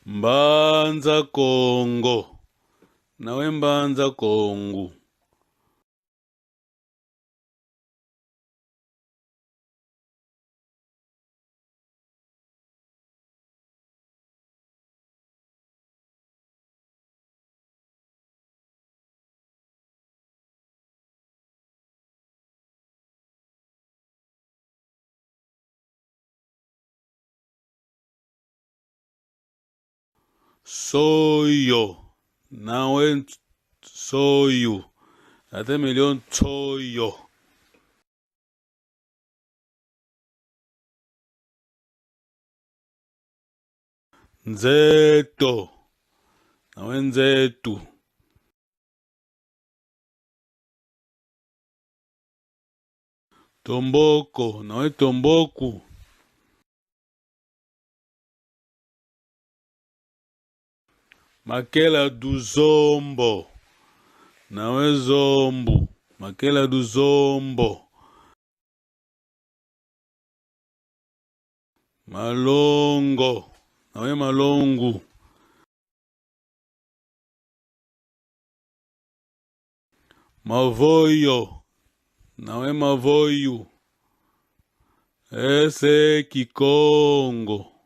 Mbanza Kongo. Nawe mbanza Kongo. Soyo. Nawe soyo. Ate milion soyo. Nzeto. Nawe nzetu. Tomboko. Nawe tomboku. Makela do zombo. Nawe zombo. Makela do zombo. Malongo. Nawe malongu. Mavoyo. Nawe mavoyu. Ese Kikongo.